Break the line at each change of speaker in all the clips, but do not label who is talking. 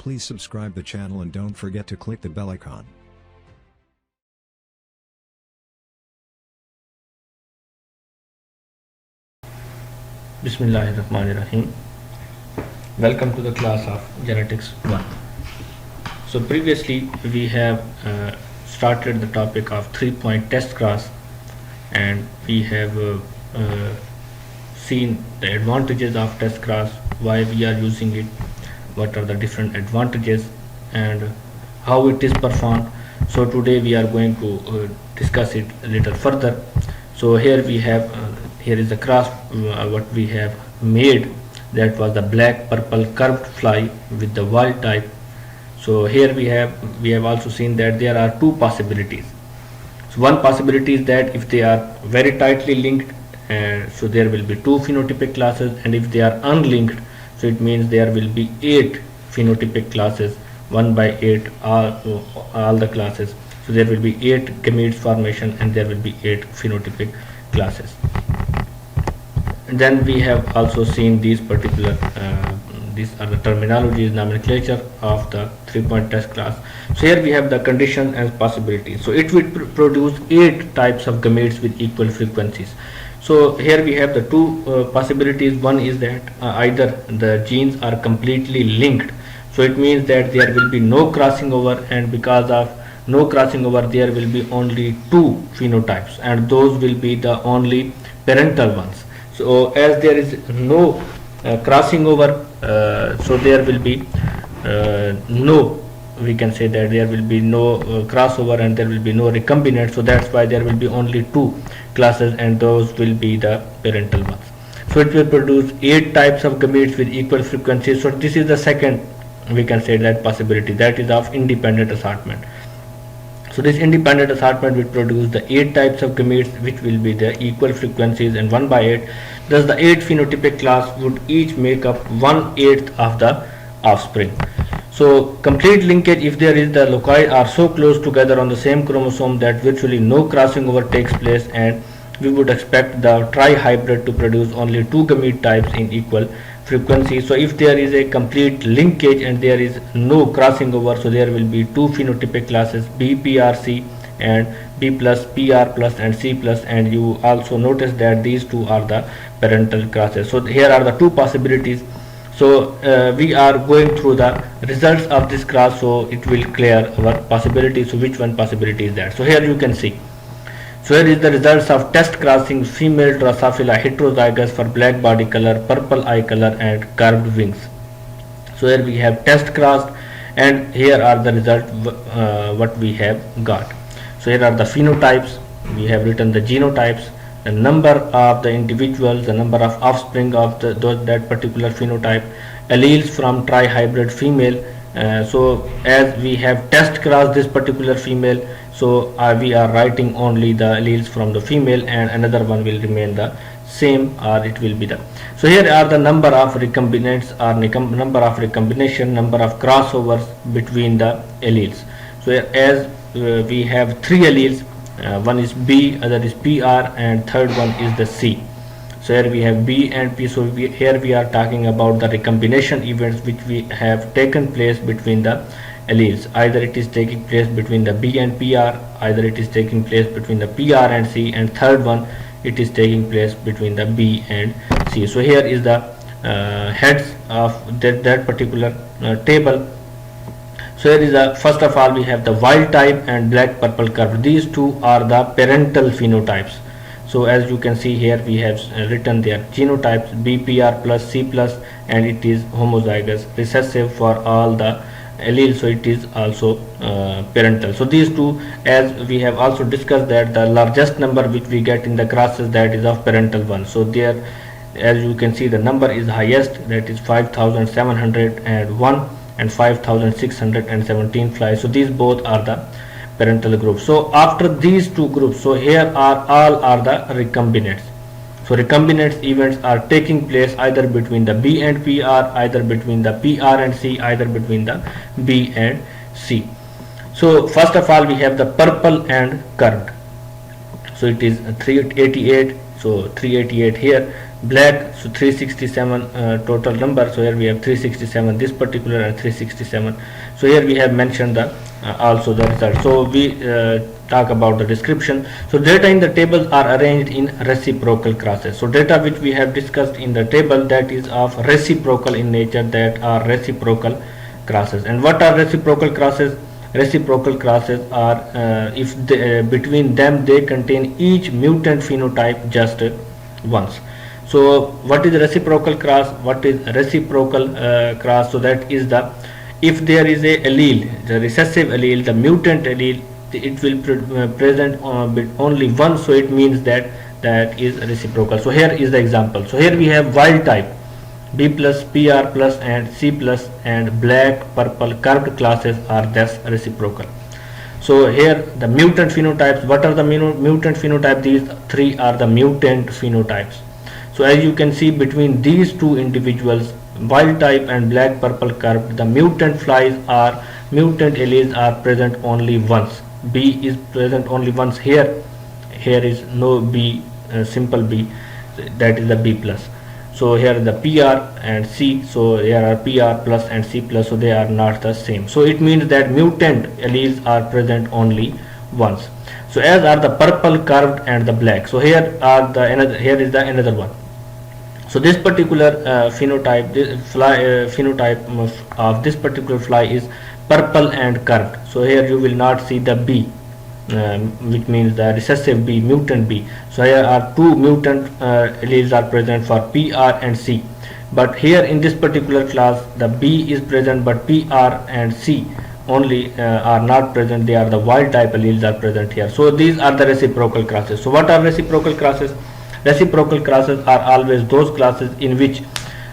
Please subscribe the channel and don't forget to click the bell icon.
Bismillahirrahmanirrahim. Welcome to the class of Genetics 1. So previously we have started the topic of 3-point test cross, and we have seen the advantages of test cross, why we are using it, what are the different advantages, and how it is performed. So today we are going to discuss it a little further. So here we have here is the cross what we have made, that was the black purple curved fly with the wild type. So here we have also seen that there are two possibilities. So one possibility is that if they are very tightly linked, so there will be 2 phenotypic classes, and if they are unlinked, so it means there will be 8 phenotypic classes, 1 by 8 all the classes. So there will be 8 gametes formation and there will be 8 phenotypic classes. And then we have also seen these particular these are the terminologies, nomenclature of the 3-point test class. So here we have the conditions and possibilities. So it will produce 8 types of gametes with equal frequencies. So here we have the two possibilities. One is that either the genes are completely linked, so it means that there will be no crossing over, and because of no crossing over there will be only 2 phenotypes, and those will be the only parental ones. So as there is no crossing over, so there will be we can say that there will be no crossover and there will be no recombinant. So that's why there will be only 2 classes, and those will be the parental ones. So it will produce 8 types of gametes with equal frequencies. So this is the second, we can say, that possibility, that is of independent assortment. So this independent assortment will produce the 8 types of gametes which will be the equal frequencies, and 1 by 8. Thus the 8 phenotypic class would each make up 1/8 of the offspring. So complete linkage, if there is, the loci are so close together on the same chromosome that virtually no crossing over takes place, and we would expect the trihybrid to produce only 2 gamete types in equal frequency. So if there is a complete linkage and there is no crossing over, so there will be 2 phenotypic classes, B, P, R, C, and B plus, P, R plus, and C plus, and you also notice that these 2 are the parental classes. So here are the 2 possibilities. So we are going through the results of this class, so it will clear our possibilities. So which one possibility is that? So here you can see. So here is the results of test crossing female Drosophila heterozygous for black body color, purple eye color, and curved wings. So here we have test crossed, and here are the results what we have got. So here are the phenotypes. We have written the genotypes, the number of the individuals, the number of offspring of that particular phenotype, alleles from trihybrid female. So as we have test crossed this particular female, so we are writing only the alleles from the female, and another one will remain the same, or it will be the. So here are the number of recombinants, or number of recombination, number of crossovers between the alleles. So here, as we have 3 alleles, one is B, other is PR, and third one is the C. So here we have B and P. So here we are talking about the recombination events which we have taken place between the alleles. Either it is taking place between the B and PR, either it is taking place between the PR and C, and third one, it is taking place between the B and C. So here is the heads of that particular table. So here is the, first of all, we have the wild type and black purple curve. These 2 are the parental phenotypes. So as you can see here, we have written their genotypes, BPR plus, C plus, and it is homozygous recessive for all the alleles, so it is also parental. So these 2, as we have also discussed, that the largest number which we get in the crosses, that is of parental one. So there, as you can see, the number is highest, that is 5,701 and 5,617 flies. So these both are the parental groups. So after these 2 groups, so here are all are the recombinants. So recombinants events are taking place either between the B and PR, either between the PR and C, either between the B and C. So first of all, we have the purple and curved. So it is 388. So 388 here, black, so 367 total number. So here we have 367, this particular and 367. So here we have mentioned the also the result. So we talk about the description. So data in the tables are arranged in reciprocal classes. So data which we have discussed in the table, that is of reciprocal in nature, that are reciprocal classes. And what are reciprocal classes? Reciprocal classes are if between them they contain each mutant phenotype just once. So what is reciprocal class? What is reciprocal class? So that is the, if there is a allele, the recessive allele, the mutant allele, it will present only once. So it means that that is reciprocal. So here is the example. So here we have wild type B plus, PR plus and C plus and black, purple curved classes are thus reciprocal. So here the mutant phenotypes, what are the mutant phenotypes? These three are the mutant phenotypes. So as you can see, between these two individuals, wild type and black, purple curved, the mutant flies are, mutant alleles are present only once. B is present only once here. Here is no B, simple B, that is the B plus. So here the PR and C, so here are PR plus and C plus, so they are not the same. So it means that mutant alleles are present only once. So as are the purple curved and the black. So here are the another, here is the another one. So this particular phenotype, this fly phenotype of this particular fly is purple and curved. So here you will not see the B, which means the recessive B, mutant B. So here are two mutant alleles are present for PR and C. But here in this particular class, the B is present, but PR and C only are not present. They are the wild type alleles are present here. So these are the reciprocal classes. So what are reciprocal classes? Reciprocal classes are always those classes in which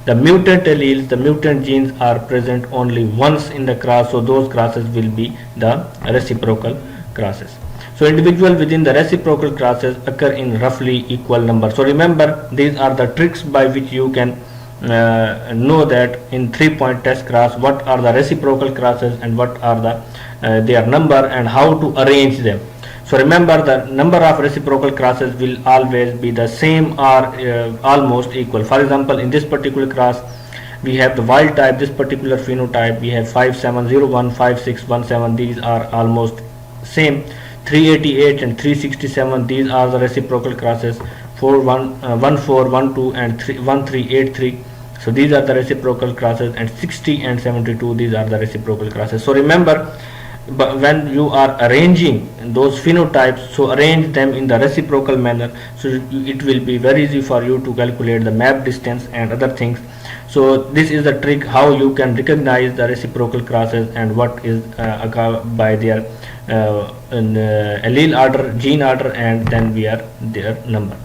the mutant alleles, the mutant genes are present only once in the class. So those classes will be the reciprocal classes. So individual within the reciprocal classes occur in roughly equal number. So remember, these are the tricks by which you can know that in 3-point test class what are the reciprocal classes and what are the their number and how to arrange them. So remember, the number of reciprocal classes will always be the same or almost equal. For example, in this particular class we have the wild type, this particular phenotype, we have 5701, 5617, these are almost same. 388 and 367, these are the reciprocal classes. 1412 and 1383, so these are the reciprocal classes. And 60 and 72, these are the reciprocal classes. So remember, but when you are arranging those phenotypes, so arrange them in the reciprocal manner, so it will be very easy for you to calculate the map distance and other things. So this is the trick how you can recognize the reciprocal classes and what is by their allele order, gene order, and then we are their number.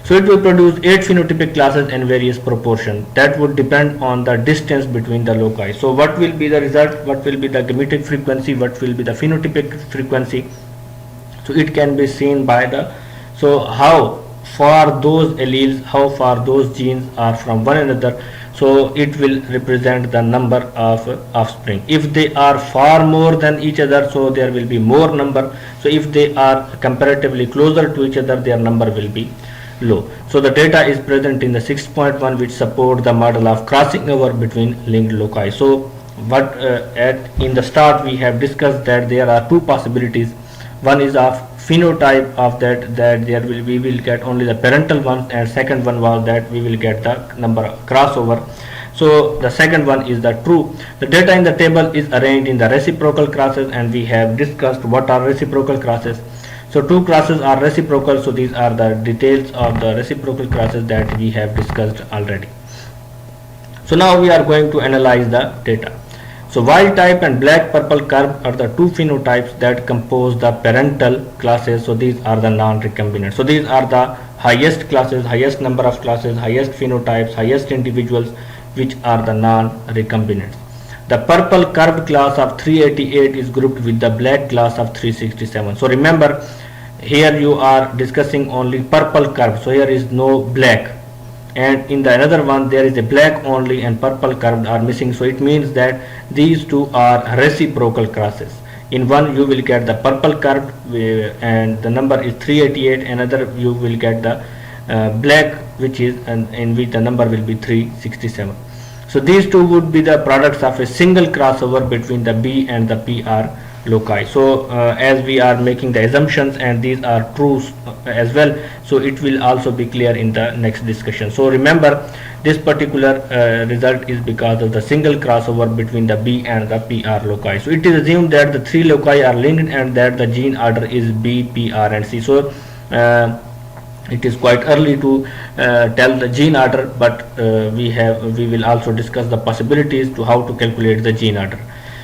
So it will produce 8 phenotypic classes in various proportion. That would depend on the distance between the loci. So what will be the result? What will be the gametic frequency? What will be the phenotypic frequency? So it can be seen by the, so how far those alleles, how far those genes are from one another. So it will represent the number of offspring. If they are far more than each other, so there will be more number. So if they are comparatively closer to each other, their number will be low. So the data is present in the 6.1 which support the model of crossing over between linked loci. So what in the start we have discussed that there are two possibilities. One is of phenotype of that there will we will get only the parental ones, and second one was that we will get the number crossover. So the second one is the true. The data in the table is arranged in the reciprocal classes, and we have discussed what are reciprocal classes. So two classes are reciprocal, so these are the details of the reciprocal classes that we have discussed already. So now we are going to analyze the data. So wild type and black purple curve are the two phenotypes that compose the parental classes. So these are the non-recombinant. So these are the highest classes, highest number of classes, highest phenotypes, highest individuals, which are the non-recombinants. The purple curved class of 388 is grouped with the black class of 367. So remember, here you are discussing only purple curve. So here is no black. And in the another one there is a black only and purple curved are missing. So it means that these two are reciprocal classes. In one you will get the purple curved and the number is 388, another you will get the black, which is in which the number will be 367. So these two would be the products of a single crossover between the B and the PR loci. So as we are making the assumptions and these are true as well, so it will also be clear in the next discussion. So remember, this particular result is because of the single crossover between the B and the PR loci. So it is assumed that the three loci are linked and that the gene order is B, PR and C. So it is quite early to tell the gene order, but we will also discuss the possibilities to how to calculate the gene order.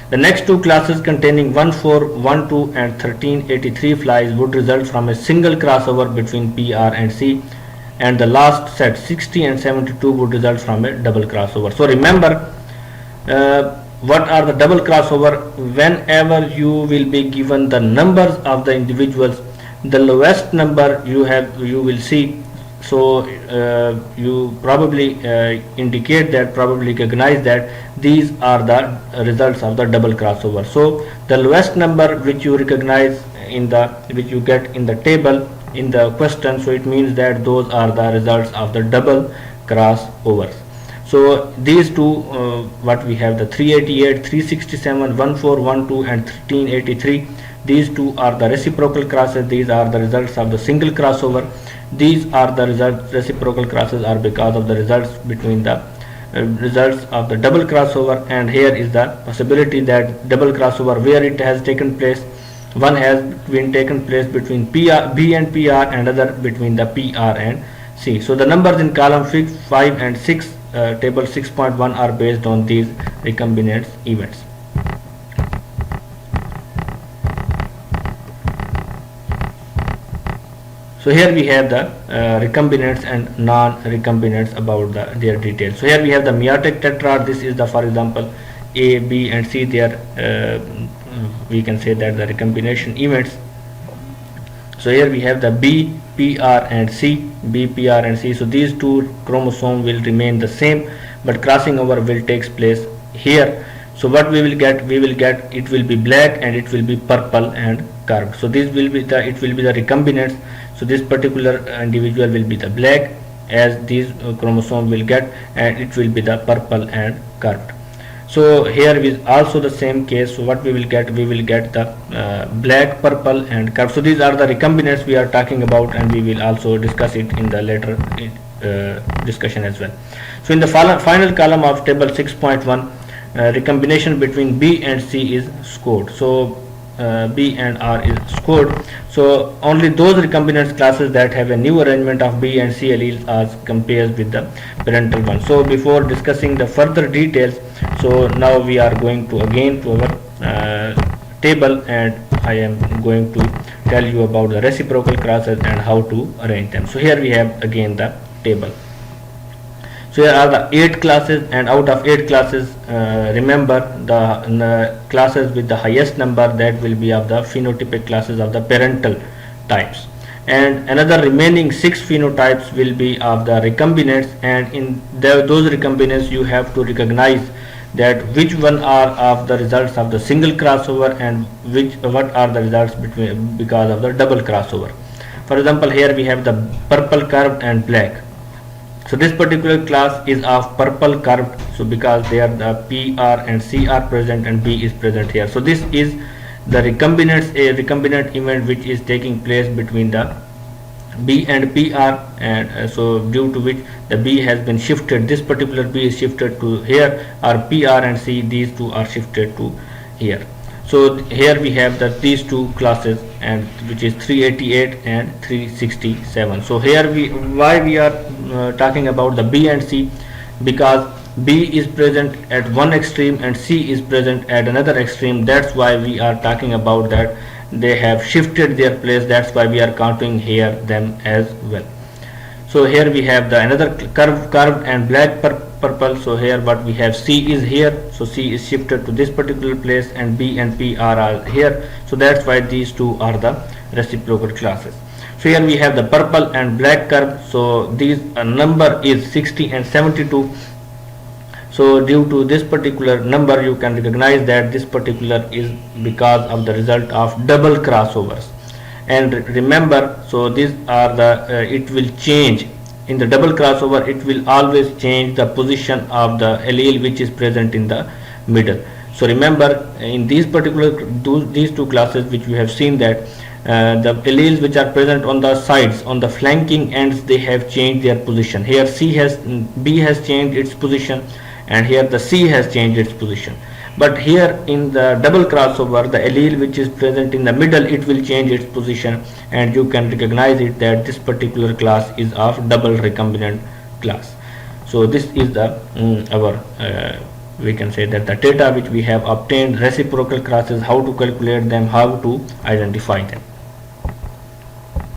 The next two classes containing 1412 and 1383 flies would result from a single crossover between PR and C, and the last set 60 and 72 would result from a double crossover. So remember, what are the double crossover? Whenever you will be given the numbers of the individuals, the lowest number you will see, so you probably indicate that, probably recognize that these are the results of the double crossover. So the lowest number which you recognize which you get in the table in the question, so it means that those are the results of the double crossovers. So these two, what we have, the 388, 367, 1412 and 1383, these two are the reciprocal crosses. These are the results of the single crossover. These are the results, reciprocal crosses are because of the results between the results of the double crossover, and here is the possibility that double crossover where it has taken place. One has been taken place between B and PR and other between the PR and C. So the numbers in column 5 and 6, table 6.1 are based on these recombinant events. So here we have the recombinants and non-recombinants about their details. So here we have the meiotic tetrad. This is the, for example, A, B and C. They are we can say that the recombination events. So here we have the B, PR and C, B, PR and C. So these two chromosomes will remain the same, but crossing over will take place here. So what we will get, it will be black and it will be purple and curved. So this will be it will be the recombinants. So this particular individual will be the black, as these chromosome will get, and it will be the purple and curved. So here is also the same case. So what we will get the black, purple and curved. So these are the recombinants we are talking about, and we will also discuss it in the later discussion as well. So in the final column of table 6.1, recombination between B and C is scored. So B and R is scored. So only those recombinant classes that have a new arrangement of B and C alleles are compared with the parental one. So before discussing the further details, so now we are going to again to our table, and I am going to tell you about the reciprocal classes and how to arrange them. So here we have again the table. So here are the 8 classes, and out of 8 classes, remember the classes with the highest number, that will be of the phenotypic classes of the parental types, and another remaining 6 phenotypes will be of the recombinants, and in those recombinants you have to recognize that which one are of the results of the single crossover and what are the results because of the double crossover. For example, here we have the purple curved and black. So this particular class is of purple curved, so because they are the PR and C are present and B is present here. So this is the recombinants, a recombinant event which is taking place between the B and PR, and so due to which the B has been shifted, this particular B is shifted to here, or PR and C, these two are shifted to here. So here we have these two classes, and which is 388 and 367. So here why we are talking about the B and C, because B is present at one extreme and C is present at another extreme. That's why we are talking about that they have shifted their place. That's why we are counting here them as well. So here we have the another curved and black purple. So here what we have, C is here, so C is shifted to this particular place, and B and P are here. So that's why these two are the reciprocal classes. So here we have the purple and black curve. So these number is 60 and 72. So due to this particular number, you can recognize that this particular is because of the result of double crossovers, and remember, so these are the it will change in the double crossover. It will always change the position of the allele which is present in the middle. So remember, in these these two classes which we have seen, that the alleles which are present on the sides, on the flanking ends, they have changed their position. Here B has changed its position, and here the C has changed its position. But here in the double crossover, the allele which is present in the middle, it will change its position, and you can recognize it that this particular class is of double recombinant class. So this is the our we can say that the data which we have obtained, reciprocal classes, how to calculate them, how to identify them.